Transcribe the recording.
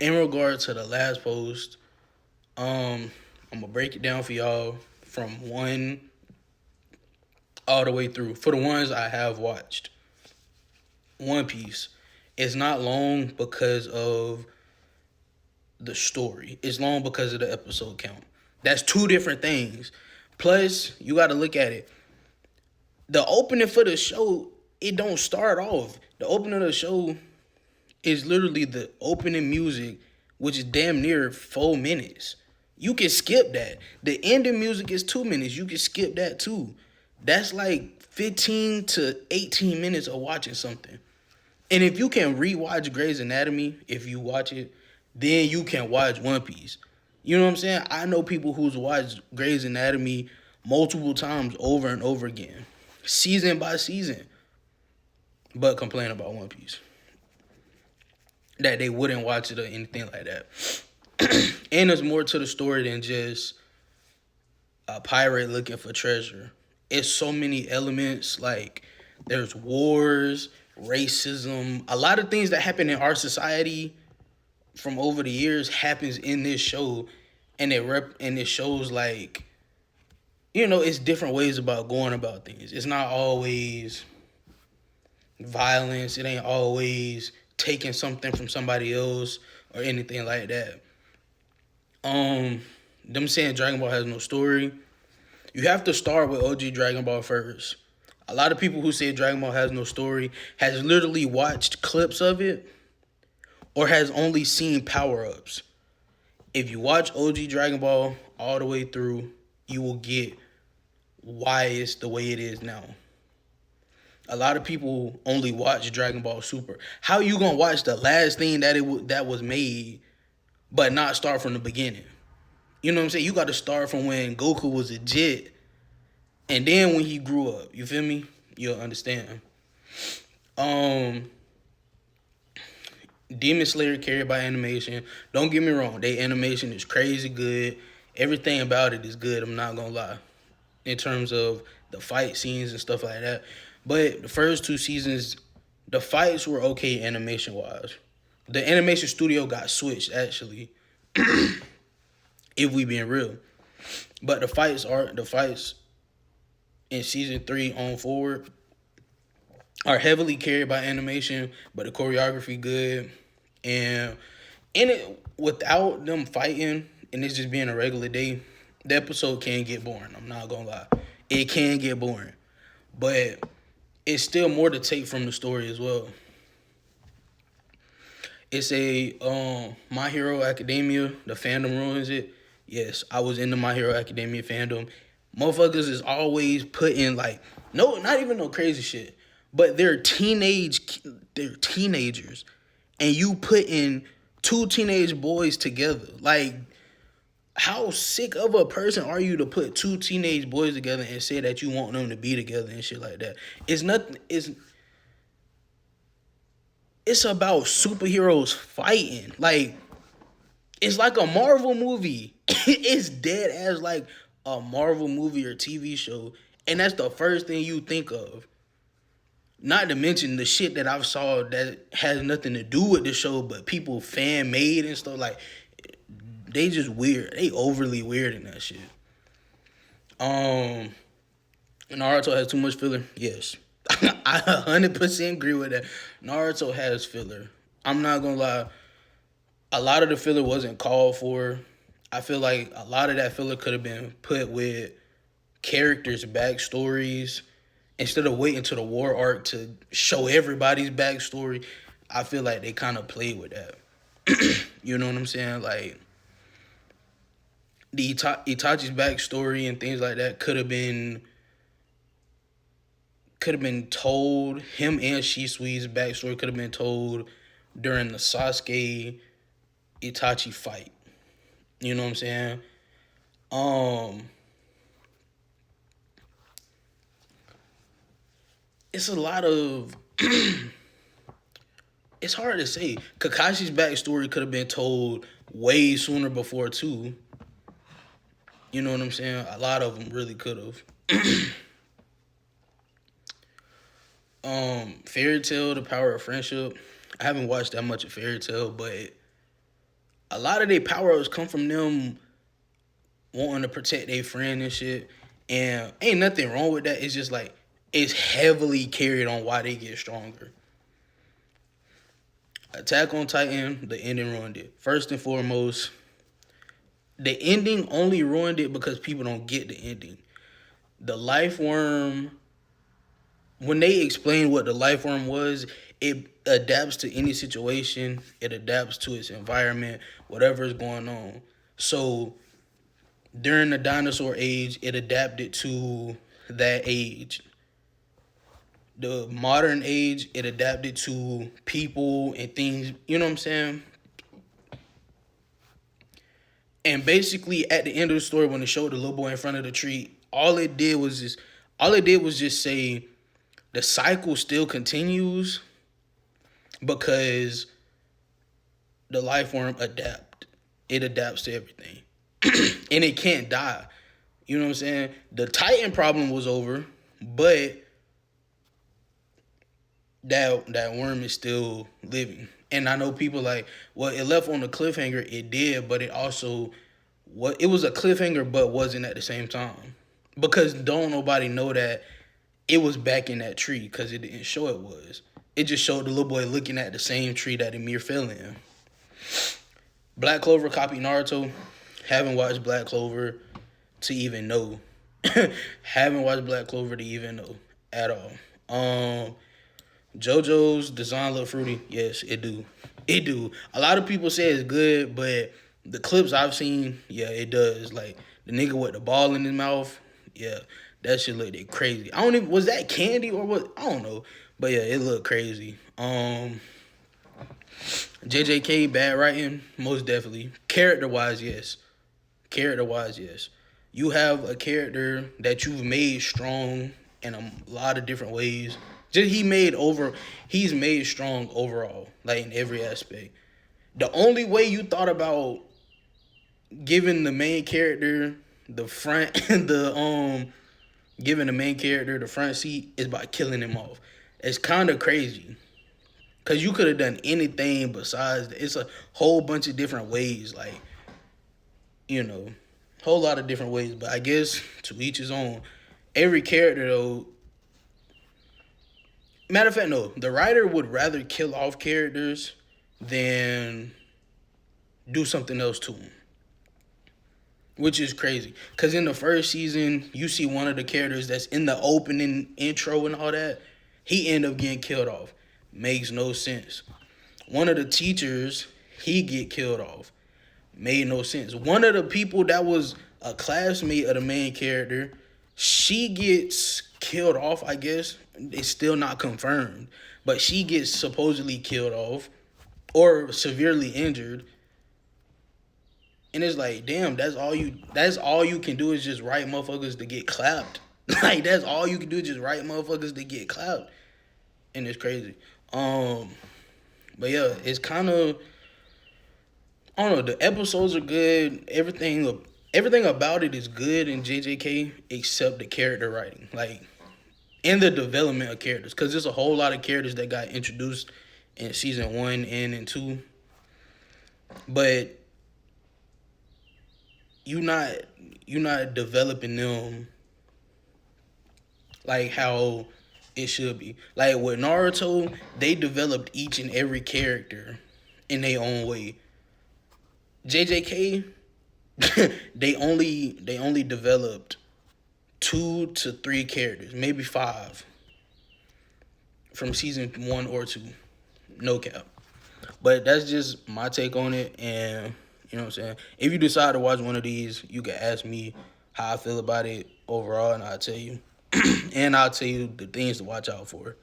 In regard to the last post, I'm gonna break it down for y'all from one all the way through. For the ones I have watched, One Piece is not long because of the story. It's long because of the episode count. That's two different things. Plus, you got to look at it. The opening for the show, it don't start off. The opening of the show is literally the opening music, which is damn near 4 minutes. You can skip that. The ending music is 2 minutes. You can skip that too. That's like 15 to 18 minutes of watching something. And if you can rewatch Grey's Anatomy, if you watch it, then you can watch One Piece. You know what I'm saying? I know people who's watched Grey's Anatomy multiple times over and over again, season by season, but complain about One Piece. That they wouldn't watch it or anything like that. And there's more to the story than just a pirate looking for treasure. It's so many elements. Like there's wars, racism, a lot of things that happen in our society from over the years happens in this show, and it shows like it's different ways about going about things. It's not always violence. It ain't always taking something from somebody else or anything like that. Them saying Dragon Ball has no story. You have to start with OG Dragon Ball first. A lot of people who say Dragon Ball has no story has literally watched clips of it or has only seen power ups. If you watch OG Dragon Ball all the way through, you will get why it's the way it is now. A lot of people only watch Dragon Ball Super. How you gonna watch the last thing that was made, but not start from the beginning? You know what I'm saying? You got to start from when Goku was a jit, and then when he grew up. You feel me? You'll understand. Um, Demon Slayer carried by animation. Don't get me wrong, they animation is crazy good. Everything about it is good. I'm not gonna lie, in terms of the fight scenes and stuff like that. But the first two seasons, the fights were okay animation wise. The animation studio got switched actually, if we being real. But the fights in season 3 on forward are heavily carried by animation, but the choreography good. And in it, without them fighting and it's just being a regular day, the episode can get boring. I'm not gonna lie, it can get boring, but it's still more to take from the story as well. It's a My Hero Academia. The fandom ruins it. Yes, I was in the My Hero Academia fandom. Motherfuckers is always putting like no, not even no crazy shit, but they're teenagers, and you putting two teenage boys together. Like, how sick of a person are you to put two teenage boys together and say that you want them to be together and shit like that? It's nothing. It's about superheroes fighting. Like, it's like a Marvel movie. It's dead as like a Marvel movie or TV show, and that's the first thing you think of. Not to mention the shit that I've saw that has nothing to do with the show, but people fan made and stuff. Like, they just weird. They overly weird in that shit. Um, Naruto has too much filler. Yes, I 100% agree with that. Naruto has filler. I'm not gonna lie. A lot of the filler wasn't called for. I feel like a lot of that filler could have been put with characters' backstories instead of waiting to the war arc to show everybody's backstory. I feel like they kind of played with that. You know what I'm saying? Like the Itachi's backstory and things like that could have been told. Him and Shisui's backstory could have been told during the Sasuke Itachi fight. You know what I'm saying? Um, it's a lot of. It's hard to say. Kakashi's backstory could have been told way sooner before too. You know what I'm saying? A lot of them really could have. Fairy Tale, The Power of Friendship. I haven't watched that much of Fairy Tale, but a lot of their power ups come from them wanting to protect their friend and shit. And ain't nothing wrong with that. It's just like it's heavily carried on why they get stronger. Attack on Titan, the ending ruined it. First and foremost, the ending only ruined it because people don't get the ending. The life worm, when they explained what the life worm was, it adapts to any situation. It adapts to its environment, whatever is going on. So during the dinosaur age, it adapted to that age. The modern age, it adapted to people and things, you know what I'm saying? And basically at the end of the story, when it showed the little boy in front of the tree, all it did was just say the cycle still continues because the life form adapt. It adapts to everything. And it can't die. You know what I'm saying? The Titan problem was over, but that worm is still living. And I know people like, well, it left on a cliffhanger. It did, but it also it was a cliffhanger, but wasn't at the same time. Because don't nobody know that it was back in that tree because it didn't show it was. It just showed the little boy looking at the same tree that Emir fell in. Black Clover copied Naruto. Haven't watched Black Clover to even know. Haven't watched Black Clover to even know at all. JoJo's design look fruity. Yes, it do. It do. A lot of people say it's good, but the clips I've seen, yeah, it does. Like the nigga with the ball in his mouth, yeah, that shit looked crazy. I don't even, was that candy or what? I don't know, but yeah, it looked crazy. JJK bad writing, most definitely. Character wise, yes. Character wise, yes. You have a character that you've made strong in a lot of different ways. He's made strong overall, like in every aspect. The only way you thought about giving the main character the front giving the main character the front seat is by killing him off. It's kind of crazy. Cause you could have done anything besides that. It's a whole bunch of different ways, like, you know, whole lot of different ways. But I guess to each his own. Every character though. Matter of fact, no. The writer would rather kill off characters than do something else to them. Which is crazy. Because in the first season, you see one of the characters that's in the opening intro and all that. He ended up getting killed off. Makes no sense. One of the teachers, he get killed off. Made no sense. One of the people that was a classmate of the main character, she gets killed off, I guess. It's still not confirmed. But she gets supposedly killed off or severely injured. And it's like, damn, that's all you can do is just write motherfuckers to get clapped. Like, that's all you can do is just write motherfuckers to get clapped. And it's crazy. But yeah, it's kind of, I don't know, the episodes are good. Everything about it is good in JJK except the character writing. Like, and the development of characters. Because there's a whole lot of characters that got introduced in season 1 and in 2. But you're not developing them like how it should be. Like with Naruto, they developed each and every character in their own way. JJK, they only developed 2 to 3 characters, maybe 5 from season 1 or 2. No cap. But that's just my take on it, and you know what I'm saying? If you decide to watch one of these, you can ask me how I feel about it overall, and I'll tell you. And I'll tell you the things to watch out for.